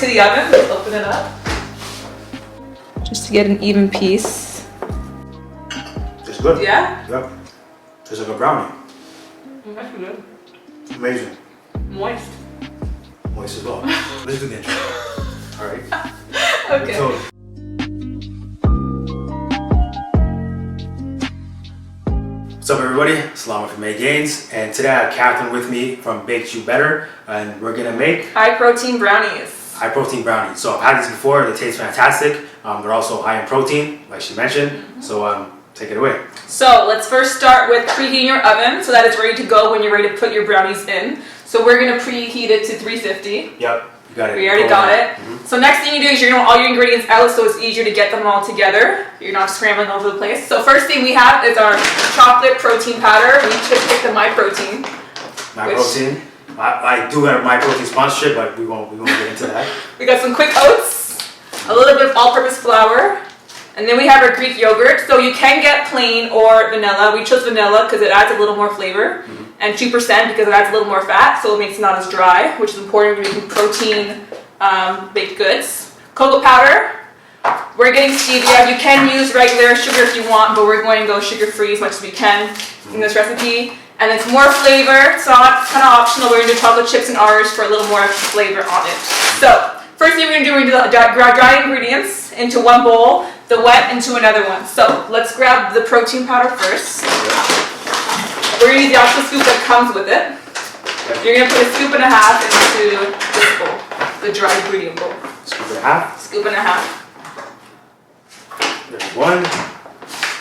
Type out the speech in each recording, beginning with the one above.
into the oven. Let's open it up. Just to get an even piece. It's good. Yeah? Yep. It's like a brownie. That's good. Amazing. Moist. Moist as well. Let's do the intro. Alright. Okay. So, what's up everybody? Salama from MadeGains, and today I have Katherine with me from BakeYouBetter, and we're gonna make high protein brownies. High protein brownies. So I've had these before, they taste fantastic. They're also high in protein, like she mentioned. So take it away. So let's first start with preheating your oven so that it's ready to go when you're ready to put your brownies in. So we're gonna preheat it to 350. Yep, you got it. We already got it. So next thing you do is you're gonna want all your ingredients out so it's easier to get them all together. You're not scrambling over the place. So first thing we have is our chocolate protein powder. We just picked the MyProtein. MyProtein. I do have MyProtein sponsorship, but we won't get into that. We got some quick oats, a little bit of all-purpose flour, and then we have our Greek yogurt. So you can get plain or vanilla. We chose vanilla because it adds a little more flavor, and 2% because it adds a little more fat, so it makes it not as dry, which is important when you're making protein baked goods. Cocoa powder. We're getting stevia. You can use regular sugar if you want, but we're going to go sugar-free as much as we can in this recipe. And it's more flavor. It's not kind of optional. We're going to do chocolate chips and ours for a little more flavor on it. So first thing we're going to do, we're going to do the dry ingredients into one bowl, the wet into another one. So let's grab the protein powder first. We're going to use the actual scoop that comes with it. You're going to put a scoop and a half into this bowl, the dry ingredient bowl. Scoop and a half? Scoop and a half. There's one.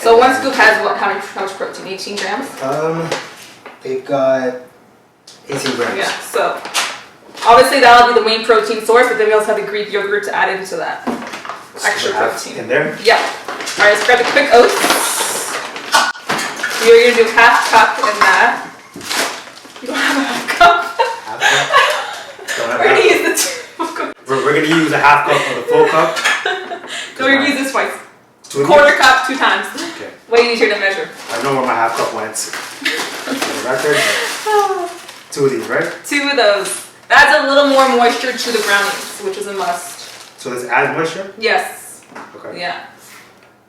So one scoop has what? How much protein? 18 grams? They've got 18 grams. Yeah, so obviously that'll be the main protein source, but then we also have the Greek yogurt to add into that. Extra protein. In there? Yeah. Alright, let's grab the quick oats. You're going to do half cup in that. You don't have a half cup? Half cup? We're going to use the We're going to use a half cup of the full cup. So we're going to use this twice. Quarter cup, 2 times. Okay. Way easier to measure. I know where my half cup went. For the record. 2 of these, right? 2 of those. Adds a little more moisture to the brownies, which is a must. So this adds moisture? Yes. Okay. Yeah.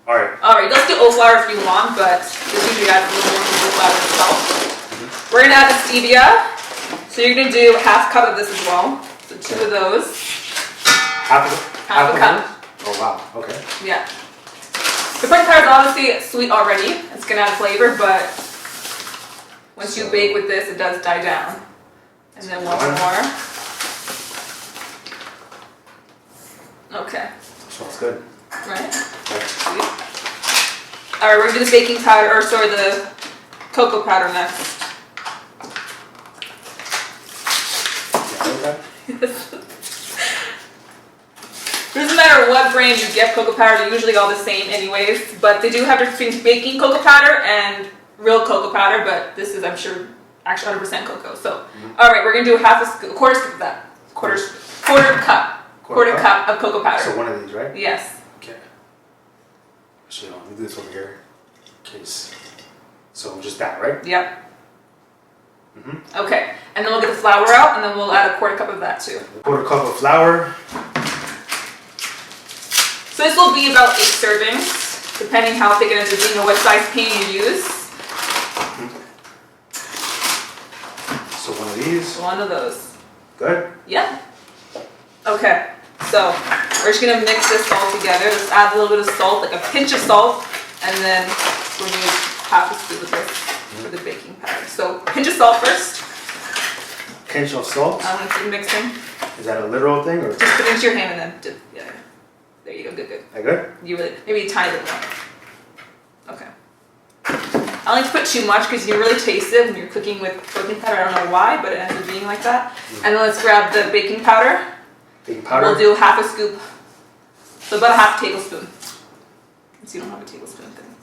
Alright. Alright, let's do oat flour if you want, but this usually adds a little more to oat flour itself. We're going to add the stevia. So you're going to do half cup of this as well. So 2 of those. Half a cup. Oh wow, okay. Yeah. The protein powder is obviously sweet already. It's going to add flavor, but once you bake with this, it does die down. And then one more. Okay. Smells good. Right? Okay. Sweet. Alright, we're going to do the baking powder, or sorry, the cocoa powder next. Yeah, okay. It doesn't matter what brand you get cocoa powder, they're usually all the same anyways, but they do have difference between baking cocoa powder and real cocoa powder, but this is, I'm sure, actually 100% cocoa. So, alright, we're going to do a quarter scoop of that. Quarter cup of cocoa powder. So one of these, right? Yes. Okay. Actually, let me do this over here. In case. So just that, right? Yep. Okay, and then we'll get the flour out, and then we'll add a quarter cup of that too. A quarter cup of flour. So this will be about 8 servings, depending how thick it ends up being and what size pan you use. So one of these. One of those. Good? Yeah. Okay, so we're just going to mix this all together. Let's add a little bit of salt, like a pinch of salt, and then we'll use half a scoop of this for the baking powder. So pinch of salt first. Pinch of salt? Keep mixing. Is that a literal thing? Or? Just put it into your hand and then dip. Yeah. There you go, good. That good? You really, maybe a tiny bit more. Okay. I don't like to put too much because you really taste it when you're cooking with protein powder. I don't know why, but it ends up being like that. And then let's grab the baking powder. Baking powder? We'll do half a scoop. So about a half tablespoon. So you don't have a tablespoon thing.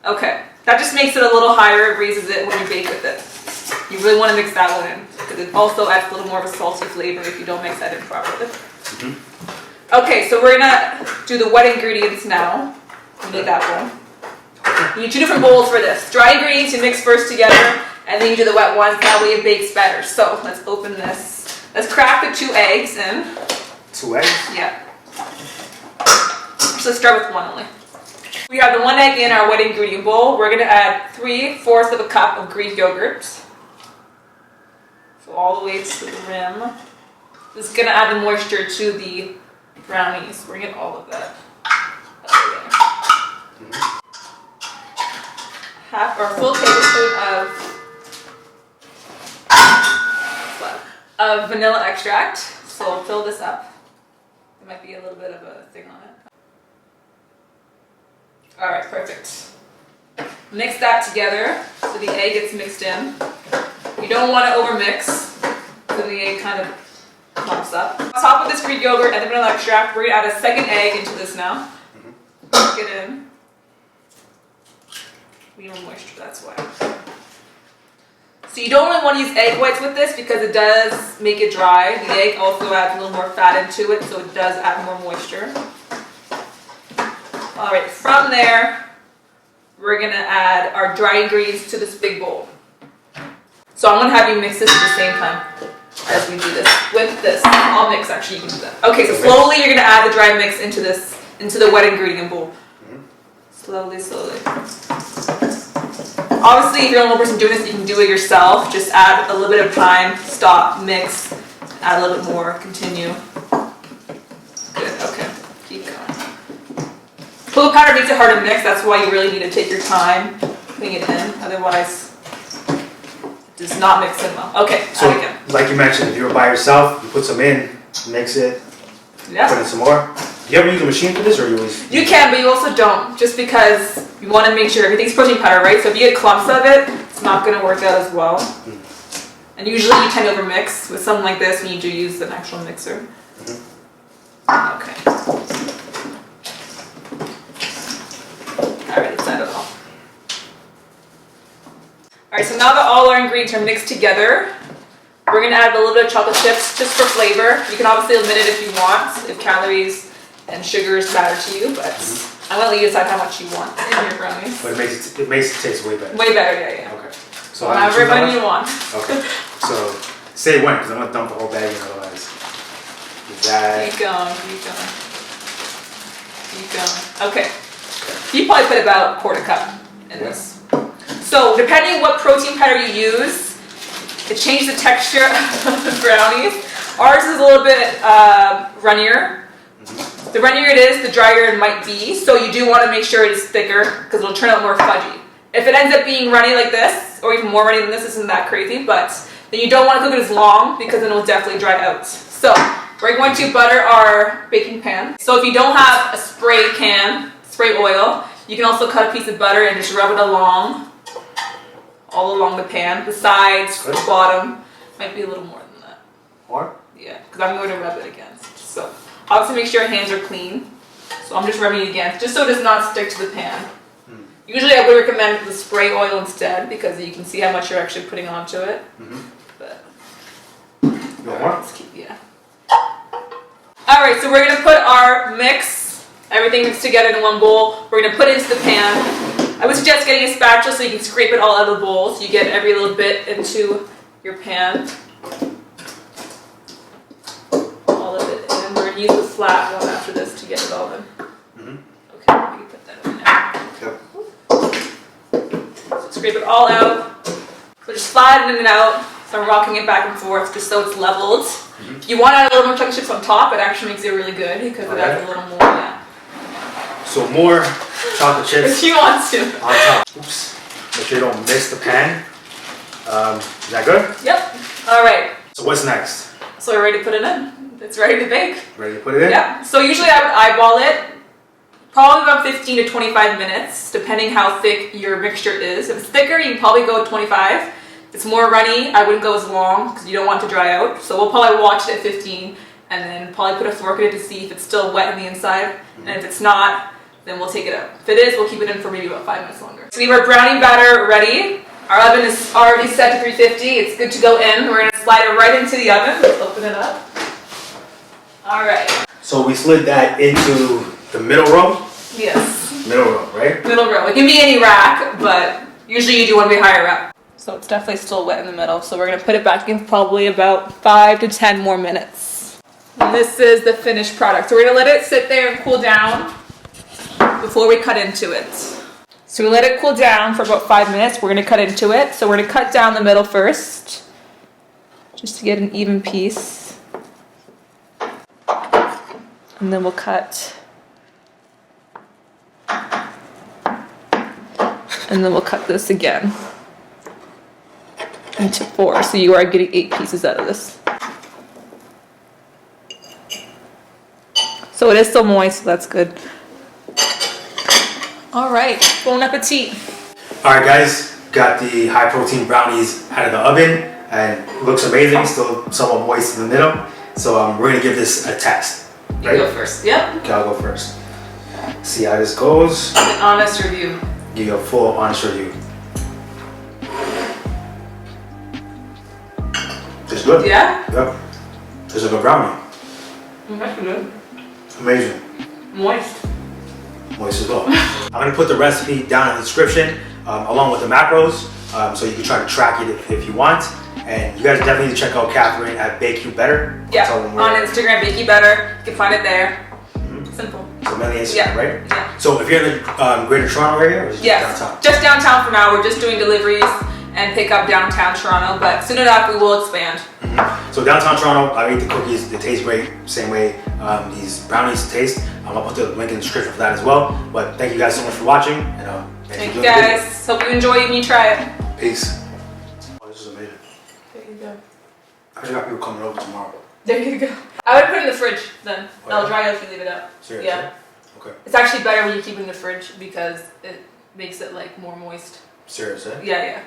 Okay. That just makes it a little higher. It raises it when you bake with it. You really want to mix that one in because it also adds a little more of a salty flavor if you don't mix that in properly. Okay, so we're gonna do the wet ingredients now. We need that bowl. You need 2 different bowls for this. Dry ingredients you mix first together, and then you do the wet ones. That way it bakes better. So let's open this. Let's crack the 2 eggs in. 2 eggs? Yeah. So start with one only. We have the 1 egg in our wet ingredient bowl. We're going to add 3/4 of a cup of Greek yogurt. So all the way to the rim. This is going to add the moisture to the brownies. We're going to get all of that. Half or a full tablespoon of vanilla extract. So I'll fill this up. There might be a little bit of a thing on it. All right, perfect. Mix that together so the egg gets mixed in. You don't want to overmix so the egg kind of clumps up. On top of this Greek yogurt and the vanilla extract, we're going to add a second egg into this now. Get in. We need more moisture, that's why. So you don't really want to use egg whites with this because it does make it dry. The egg also adds a little more fat into it, so it does add more moisture. All right, from there, we're gonna add our dry ingredients to this big bowl. So I'm gonna have you mix this at the same time as we do this. With this, I'll mix actually, you can do that. Okay, so slowly you're gonna add the dry mix into the wet ingredient bowl. Slowly, slowly. Obviously, if you're the only person doing this, you can do it yourself. Just add a little bit of time, stop, mix, add a little bit more, continue. Good, okay, keep going. Cocoa powder makes it hard to mix, that's why you really need to take your time putting it in, otherwise it does not mix in well. Okay, So, add again. like you mentioned, if you were by yourself, you put some in, mix it, Yeah. put in some more. Do you ever use a machine for this, or you always? You can, but you also don't, just because you want to make sure everything's protein powder, right? So if you get clumps of it, it's not going to work out as well. And usually you tend to overmix with something like this when you do use an actual mixer. Okay. Alright, let's add it all. Alright, so now that all our ingredients are mixed together, we're going to add a little bit of chocolate chips just for flavor. You can obviously omit it if you want, if calories and sugars matter to you, but I'm going to let you decide how much you want in your brownies. But it makes it taste way better. Way better, yeah. Okay. So However many you want. Okay. So say when, because I'm gonna dump the whole bag in otherwise. Is that? Keep going, keep going. Keep going. Okay. You probably put about a quarter cup in this. So depending what protein powder you use, it changes the texture of the brownies. Ours is a little bit runnier. The runnier it is, the drier it might be. So you do want to make sure it is thicker because it'll turn out more fudgy. If it ends up being runny like this, or even more runny than this, isn't that crazy, but then you don't want to cook it as long because then it will definitely dry out. So we're going to butter our baking pan. So if you don't have a spray can, spray oil, you can also cut a piece of butter and just rub it along, all along the pan, the sides, the bottom. Might be a little more than that. More? Yeah, because I'm going to rub it against. So obviously make sure your hands are clean. So I'm just rubbing it against, just so it does not stick to the pan. Usually I would recommend the spray oil instead because you can see how much you're actually putting onto it. But you want more? let's keep, yeah. Alright, so we're going to put our mix, everything mixed together in one bowl. We're going to put it into the pan. I would suggest getting a spatula so you can scrape it all out of the bowl so you get every little bit into your pan. All of it in. We're going to use the flat one after this to get it all in. Okay, you can put that in there. So scrape it all out. So just slide it in and out. So I'm rocking it back and forth just so it's leveled. If you want to add a little more chocolate chips on top, it actually makes it really good because it adds a little more, yeah. So more chocolate chips If you want to. on top. Oops. Make sure you don't miss the pan. Is that good? Yep. Alright. So what's next? So we're ready to put it in. It's ready to bake. Ready to put it in? Yeah. So usually I would eyeball it. Probably about 15 to 25 minutes, depending how thick your mixture is. If it's thicker, you can probably go 25. If it's more runny, I wouldn't go as long because you don't want it to dry out. So we'll probably watch it at 15 and then probably put a fork in it to see if it's still wet on the inside. And if it's not, then we'll take it out. If it is, we'll keep it in for maybe about 5 minutes longer. So we have our brownie batter ready. Our oven is already set to 350. It's good to go in. We're going to slide it right into the oven. Let's open it up. All right. So we slid that into the middle row? Yes. Middle row, right? Middle row. It can be any rack, but usually you do want to be higher up. So it's definitely still wet in the middle. So we're going to put it back in probably about 5 to 10 more minutes. And this is the finished product. So we're gonna let it sit there and cool down before we cut into it. So we let it cool down for about 5 minutes. We're gonna cut into it. So we're gonna cut down the middle first, just to get an even piece. And then we'll cut. And then we'll cut this again into 4. So you are getting 8 pieces out of this. So it is still moist, so that's good. All right, bon appetit. All right, guys, got the high protein brownies out of the oven, and it looks amazing. Still somewhat moist in the middle. So we're gonna give this a test. You Right? go first. Yep. Okay, I'll go first. See how this goes. An honest review. Give you a full honest review. It's good. Yeah? Yep. It's like a brownie. That's good. Amazing. Moist. Moist as well. I'm gonna put the recipe down in the description along with the macros, so you can try to track it if you want. And you guys definitely need to check out Katherine at BakeYouBetter. Yeah. On Instagram, BakeYouBetter. You can find it there. Simple. So mainly Instagram, Yeah. right? Yeah. So if you're in the Greater Toronto area, or is it Yes. downtown? Just downtown for now. We're just doing deliveries and pick up downtown Toronto, but soon enough we will expand. So downtown Toronto, I ate the cookies. They taste great, same way these brownies taste. I'll put the link in the description for that as well. But thank you guys so much for watching, and Thank you guys. Hope you enjoy it when you try it. Peace. Oh, this is amazing. There you go. I just got people coming over tomorrow. There you go. I would put it in the fridge then. Oh, It'll yeah? dry out if you leave it out. Seriously? Yeah. Okay. It's actually better when you keep it in the fridge because it makes it like more moist. Seriously? Yeah, yeah.